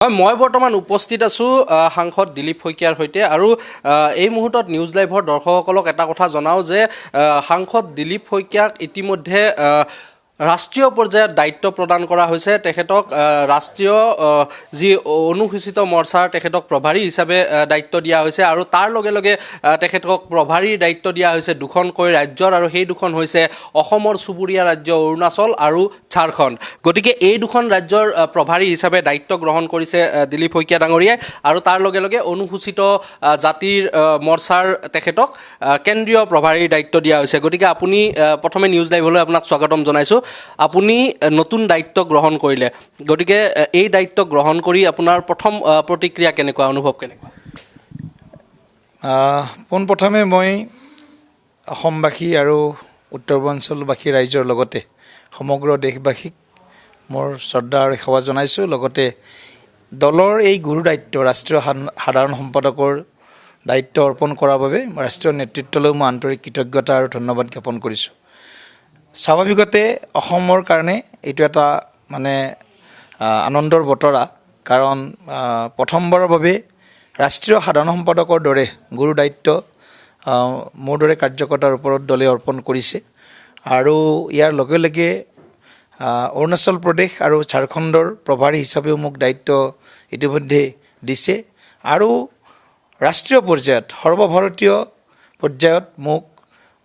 মই বৰ্তমান উপস্থিত আছোঁ সাংসদ দিলীপ শইকীয়াৰ সৈতে আৰু এই মুহূৰ্তত নিউজ লাইভৰ দৰ্শকসকলক এটা কথা জনাওঁ যে সাংসদ দিলীপ শইকীয়াক ইতিমধ্যে ৰাষ্ট্ৰীয় পৰ্যায়ত দায়িত্ব প্ৰদান কৰা হৈছে। তেখেতক ৰাষ্ট্ৰীয় যি অনুসূচিত মৰ্চাৰ তেখেতক প্ৰভাৰী হিচাপে দায়িত্ব দিয়া হৈছে আৰু তাৰ লগে লগে তেখেতক প্ৰভাৰীৰ দায়িত্ব দিয়া হৈছে দুখনকৈ ৰাজ্যৰ, আৰু সেই দুখন হৈছে অসমৰ চুবুৰীয়া ৰাজ্য অৰুণাচল আৰু ঝাৰখণ্ড। গতিকে এই দুখন ৰাজ্যৰ প্ৰভাৰী হিচাপে দায়িত্ব গ্ৰহণ কৰিছে দিলীপ শইকীয়া ডাঙৰীয়াই, আৰু তাৰ লগে লগে অনুসূচিত জাতিৰ মৰ্চাৰ তেখেতক কেন্দ্ৰীয় প্ৰভাৰীৰ দায়িত্ব দিয়া হৈছে। গতিকে আপুনি প্ৰথমে নিউজ লাইভলৈ আপোনাক স্বাগতম জনাইছোঁ। আপুনি নতুন দায়িত্ব গ্ৰহণ কৰিলে, গতিকে এই দায়িত্ব গ্ৰহণ কৰি আপোনাৰ প্ৰথম প্ৰতিক্ৰিয়া কেনেকুৱা, অনুভৱ কেনেকুৱা? পোনপ্ৰথমে মই অসমবাসী আৰু উত্তৰ পূৰ্বাঞ্চলবাসী ৰাইজৰ লগতে সমগ্ৰ দেশবাসীক মোৰ শ্ৰদ্ধা আৰু সেৱা জনাইছোঁ। লগতে দলৰ এই গুৰু দায়িত্ব ৰাষ্ট্ৰীয় সাধাৰণ সম্পাদকৰ দায়িত্ব অৰ্পণ কৰাৰ বাবে ৰাষ্ট্ৰীয় নেতৃত্বলৈ মই আন্তৰিক কৃতজ্ঞতা আৰু ধন্যবাদ জ্ঞাপন কৰিছোঁ। স্বাভাৱিকতে অসমৰ কাৰণে এইটো এটা আনন্দৰ বতৰা, কাৰণ প্ৰথমবাৰৰ বাবে ৰাষ্ট্ৰীয় সাধাৰণ সম্পাদকৰ দৰে গুৰু দায়িত্ব মোৰ দৰে কাৰ্যকৰ্তাৰ ওপৰত দলে অৰ্পণ কৰিছে। আৰু ইয়াৰ লগে লগে অৰুণাচল প্ৰদেশ আৰু ঝাৰখণ্ডৰ প্ৰভাৰী হিচাপেও মোক দায়িত্ব ইতিমধ্যে দিছে, আৰু ৰাষ্ট্ৰীয় পৰ্যায়ত সৰ্বভাৰতীয় পৰ্যায়ত মোক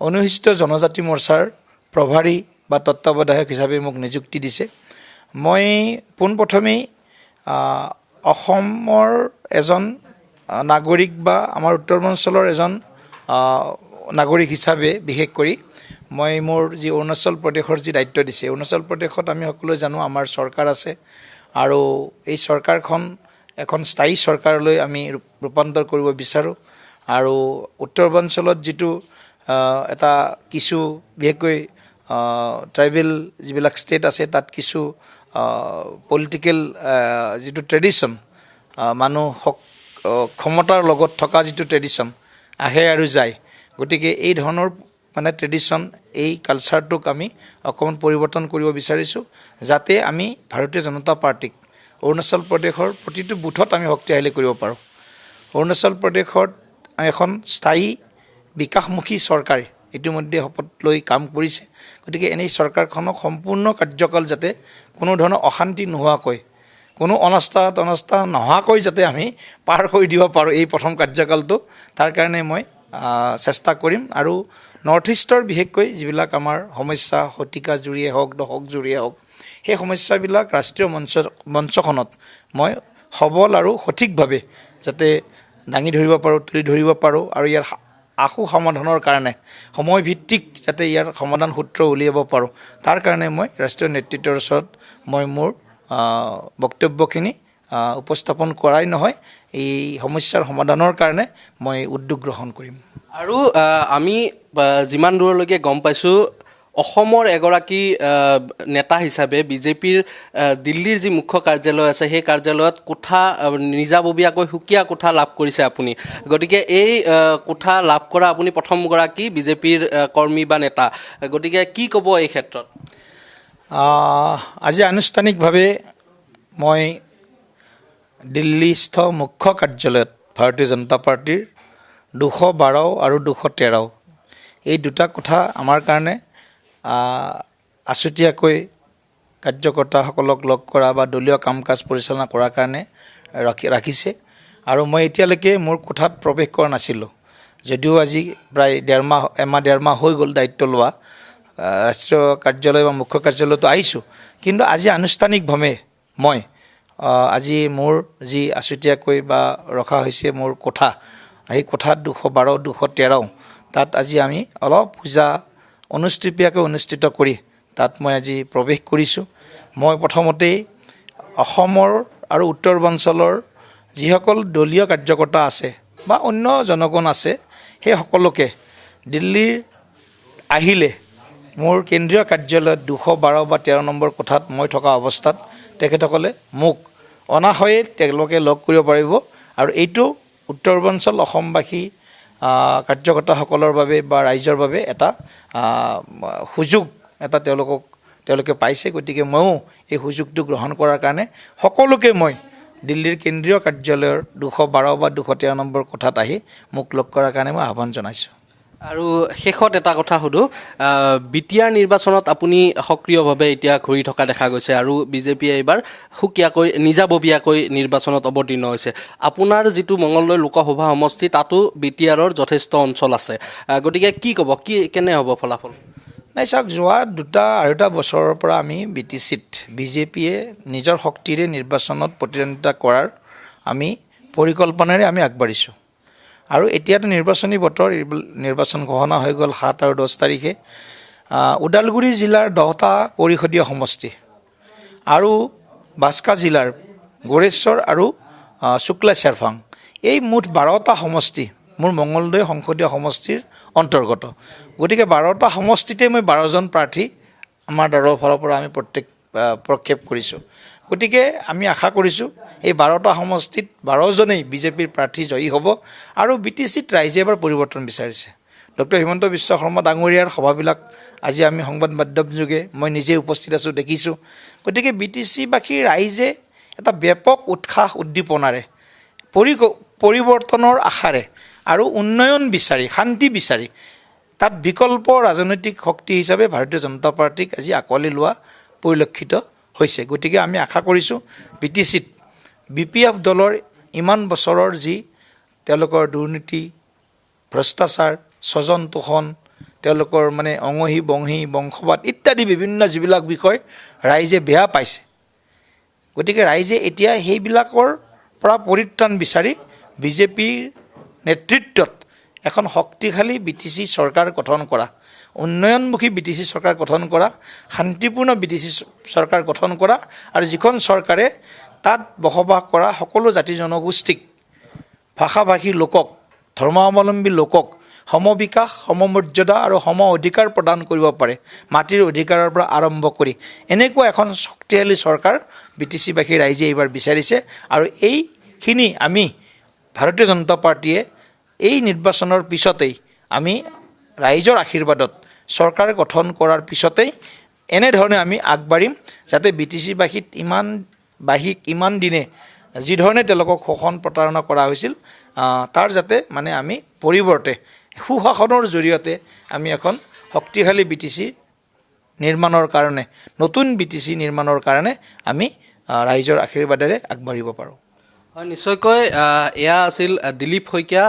অনুসূচিত জনজাতি মৰ্চাৰ প্ৰভাৰী বা তত্ত্বাৱধায়ক হিচাপে মোক নিযুক্তি দিছে। মই পোনপ্ৰথমেই অসমৰ এজন নাগৰিক বা আমাৰ উত্তৰ পূৰ্বাঞ্চলৰ এজন নাগৰিক হিচাপে বিশেষ কৰি মই মোৰ যি অৰুণাচল প্ৰদেশৰ যি দায়িত্ব দিছে, অৰুণাচল প্ৰদেশত আমি সকলোৱে জানো আমাৰ চৰকাৰ আছে, আৰু এই চৰকাৰখন এখন স্থায়ী চৰকাৰলৈ আমি ৰূপান্তৰ কৰিব বিচাৰোঁ। আৰু উত্তৰ পূৰ্বাঞ্চলত যিটো এটা কিছু বিশেষকৈ ট্ৰাইবেল যিবিলাক ষ্টেট আছে, তাত কিছু পলিটিকেল যিটো ট্ৰেডিশ্যন, মানুহক ক্ষমতাৰ লগত থকা যিটো ট্ৰেডিশ্যন আহে আৰু যায়, গতিকে এই ধৰণৰ ট্ৰেডিশ্যন, এই কালচাৰটোক আমি অকণমান পৰিৱৰ্তন কৰিব বিচাৰিছোঁ, যাতে আমি ভাৰতীয় জনতা পাৰ্টীক অৰুণাচল প্ৰদেশৰ প্ৰতিটো বুথত আমি শক্তিশালী কৰিব পাৰোঁ। অৰুণাচল প্ৰদেশত এখন স্থায়ী বিকাশমুখী চৰকাৰে ইতিমধ্যে শপত লৈ কাম কৰিছে। গতিকে এনেই চৰকাৰখনক সম্পূৰ্ণ কাৰ্যকাল যাতে কোনো ধৰণৰ অশান্তি নোহোৱাকৈ, কোনো অনাস্থা নোহোৱাকৈ যাতে আমি পাৰ কৰি দিব পাৰোঁ এই প্ৰথম কাৰ্যকালটো, তাৰ কাৰণে মই চেষ্টা কৰিম। আৰু নৰ্থ ইষ্টৰ বিশেষকৈ যিবিলাক আমাৰ সমস্যা শতিকা জুৰিয়ে হওক, দশক জুৰিয়ে হওক, সেই সমস্যাবিলাক ৰাষ্ট্ৰীয় মঞ্চখনত মই সবল আৰু সঠিকভাৱে যাতে দাঙি ধৰিব পাৰোঁ, তুলি ধৰিব পাৰোঁ, আৰু ইয়াৰ আশু সমাধানৰ কাৰণে সময়ভিত্তিক যাতে ইয়াৰ সমাধান সূত্ৰ উলিয়াব পাৰোঁ, তাৰ কাৰণে মই ৰাষ্ট্ৰীয় নেতৃত্বৰ ওচৰত মই মোৰ বক্তব্যখিনি উপস্থাপন কৰাই নহয়, এই সমস্যাৰ সমাধানৰ কাৰণে মই উদ্যোগ গ্ৰহণ কৰিম। আৰু আমি যিমান দূৰলৈকে গম পাইছোঁ, অসমৰ এগৰাকী নেতা হিচাপে বিজেপিৰ দিল্লীৰ যি মুখ্য কাৰ্যালয় আছে, সেই কাৰ্যালয়ত কোঠা নিজাববীয়াকৈ সুকীয়া কোঠা লাভ কৰিছে আপুনি। গতিকে এই কোঠা লাভ কৰা আপুনি প্ৰথমগৰাকী বিজেপিৰ কৰ্মী বা নেতা। গতিকে কি ক'ব এই ক্ষেত্ৰত? আজি আনুষ্ঠানিকভাৱে মই দিল্লীস্থ মুখ্য কাৰ্যালয়ত ভাৰতীয় জনতা পাৰ্টীৰ 212 আৰু 213 এই দুটা কোঠা আমাৰ কাৰণে আছুতীয়াকৈ কাৰ্যকৰ্তাসকলক লগ কৰা বা দলীয় কাম কাজ পৰিচালনা কৰাৰ কাৰণে ৰাখিছে। আৰু মই এতিয়ালৈকে মোৰ কোঠাত প্ৰৱেশ কৰা নাছিলোঁ, যদিও আজি প্ৰায় এমাহ ডেৰ মাহ হৈ গ'ল দায়িত্ব লোৱা। ৰাষ্ট্ৰীয় কাৰ্যালয় বা মুখ্য কাৰ্যালয়তো আহিছোঁ, কিন্তু আজি আনুষ্ঠানিকভাৱে মই আজি মোৰ যি আছুতীয়াকৈ বা ৰখা হৈছে মোৰ কোঠা, সেই কোঠাত 212, 213 তাত আজি আমি অলপ পূজা অনুষ্ঠিত কৰি তাত মই আজি প্ৰৱেশ কৰিছোঁ। মই প্ৰথমতেই অসমৰ আৰু উত্তৰ পূৰ্বাঞ্চলৰ যিসকল দলীয় কাৰ্যকৰ্তা আছে বা অন্য জনগণ আছে, সেই সকলোকে দিল্লীৰ আহিলে মোৰ কেন্দ্ৰীয় কাৰ্যালয়ত 212 বা 13 নম্বৰ কোঠাত মই থকা অৱস্থাত তেখেতসকলে মোক অনাহয়ে তেওঁলোকে লগ কৰিব পাৰিব। আৰু এইটো উত্তৰ পূৰ্বাঞ্চল অসমবাসী কাৰ্যকৰ্তাসকলৰ বাবে বা ৰাইজৰ বাবে এটা সুযোগ এটা তেওঁলোকে পাইছে। গতিকে ময়ো এই সুযোগটো গ্ৰহণ কৰাৰ কাৰণে সকলোকে মই দিল্লীৰ কেন্দ্ৰীয় কাৰ্যালয়ৰ 212 বা 213 নম্বৰ কোঠাত আহি মোক লগ কৰাৰ কাৰণে মই আহ্বান জনাইছোঁ। আৰু শেষত এটা কথা সুধোঁ, বিটিআৰ নিৰ্বাচনত আপুনি সক্ৰিয়ভাৱে এতিয়া ঘূৰি থকা দেখা গৈছে আৰু বিজেপিয়ে এইবাৰ সুকীয়াকৈ নিজাববীয়াকৈ নিৰ্বাচনত অৱতীৰ্ণ হৈছে। আপোনাৰ যিটো মঙলদৈ লোকসভা সমষ্টি তাতো বিটিআৰৰ যথেষ্ট অঞ্চল আছে, গতিকে কি ক'ব, কেনে হ'ব ফলাফল? নাই চাওক, যোৱা 2-2.5 বছৰৰ পৰা আমি BTCত বিজেপিয়ে নিজৰ শক্তিৰে নিৰ্বাচনত প্ৰতিদ্বন্দ্বিতা কৰাৰ আমি পৰিকল্পনাৰে আমি আগবাঢ়িছোঁ। আৰু এতিয়াতো নিৰ্বাচনী বতৰ, নিৰ্বাচন ঘোষণা হৈ গ'ল 7 আৰু 10 তাৰিখে। ওদালগুৰি জিলাৰ 10টা পৰিষদীয় সমষ্টি আৰু বাস্কা জিলাৰ গোৰেশ্বৰ আৰু শুক্লা চেৰফাং, এই মুঠ 12টা সমষ্টি মোৰ মঙলদৈ সংসদীয় সমষ্টিৰ অন্তৰ্গত। গতিকে 12টা সমষ্টিতে মই 12জন প্ৰাৰ্থী আমাৰ দলৰ ফালৰ পৰা আমি প্ৰক্ষেপ কৰিছোঁ। গতিকে আমি আশা কৰিছোঁ এই 12টা সমষ্টিত 12জনেই বিজেপিৰ প্ৰাৰ্থী জয়ী হ'ব। আৰু BTCত ৰাইজে এবাৰ পৰিৱৰ্তন বিচাৰিছে। ডক্টৰ হিমন্ত বিশ্ব শৰ্মা ডাঙৰীয়াৰ সভাবিলাক আজি আমি সংবাদ মাধ্যম যোগে মই নিজে উপস্থিত আছোঁ, দেখিছোঁ। গতিকে BTCবাসী ৰাইজে এটা ব্যাপক উৎসাহ উদ্দীপনাৰে পৰিৱৰ্তনৰ আশাৰে আৰু উন্নয়ন বিচাৰি, শান্তি বিচাৰি তাত বিকল্প ৰাজনৈতিক শক্তি হিচাপে ভাৰতীয় জনতা পাৰ্টীক আজি আঁকোৱালি লোৱা পৰিলক্ষিত হৈছে। গতিকে আমি আশা কৰিছোঁ BTCত BPF দলৰ ইমান বছৰৰ যি তেওঁলোকৰ দুৰ্নীতি, ভ্ৰষ্টাচাৰ, স্বজন তোষণ, তেওঁলোকৰ মানে অঙহী বংহী বংশবাদ ইত্যাদি বিভিন্ন যিবিলাক বিষয় ৰাইজে বেয়া পাইছে, গতিকে ৰাইজে এতিয়া সেইবিলাকৰ পৰা পৰিত্ৰাণ বিচাৰি বিজেপিৰ নেতৃত্বত এখন শক্তিশালী BTC চৰকাৰ গঠন কৰা, উন্নয়নমুখী BTC চৰকাৰ গঠন কৰা, শান্তিপূৰ্ণ BTC চৰকাৰ গঠন কৰা আৰু যিখন চৰকাৰে তাত বসবাস কৰা সকলো জাতি জনগোষ্ঠীক, ভাষাভাষী লোকক, ধৰ্মাৱলম্বী লোকক সমবিকাশ, সমমৰ্যাদা আৰু সম অধিকাৰ প্ৰদান কৰিব পাৰে, মাটিৰ অধিকাৰৰ পৰা আৰম্ভ কৰি এনেকুৱা এখন শক্তিশালী চৰকাৰ BTCবাসী ৰাইজে এইবাৰ বিচাৰিছে। আৰু এইখিনি আমি ভাৰতীয় জনতা পাৰ্টীয়ে এই নিৰ্বাচনৰ পিছতেই আমি ৰাইজৰ আশীৰ্বাদত চৰকাৰ গঠন কৰাৰ পিছতেই এনেধৰণে আমি আগবাঢ়িম, যাতে BTCবাসীক ইমান দিনে যিধৰণে তেওঁলোকক শোষণ প্ৰতাৰণা কৰা হৈছিল তাৰ যাতে মানে আমি পৰিৱৰ্তে সুশাসনৰ জৰিয়তে আমি এখন শক্তিশালী BTC নিৰ্মাণৰ কাৰণে, নতুন BTC নিৰ্মাণৰ কাৰণে আমি ৰাইজৰ আশীৰ্বাদেৰে আগবাঢ়িব পাৰোঁ। হয়, নিশ্চয়কৈ এয়া আছিল দিলীপ শইকীয়া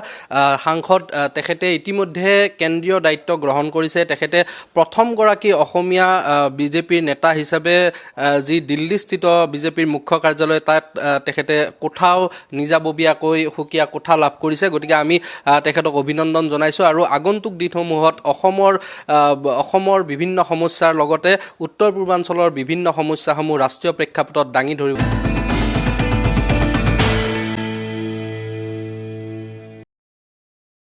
সাংসদ। তেখেতে ইতিমধ্যে কেন্দ্ৰীয় দায়িত্ব গ্ৰহণ কৰিছে। তেখেতে প্ৰথমগৰাকী অসমীয়া বিজেপিৰ নেতা হিচাপে যি দিল্লীস্থিত বিজেপিৰ মুখ্য কাৰ্যালয় তাত তেখেতে কোঠাও নিজাববীয়াকৈ সুকীয়া কোঠা লাভ কৰিছে। গতিকে আমি তেখেতক অভিনন্দন জনাইছোঁ আৰু আগন্তুক দিনসমূহত অসমৰ বিভিন্ন সমস্যাৰ লগতে উত্তৰ পূৰ্বাঞ্চলৰ বিভিন্ন সমস্যাসমূহ ৰাষ্ট্ৰীয় প্ৰেক্ষাপটত দাঙি ধৰিব।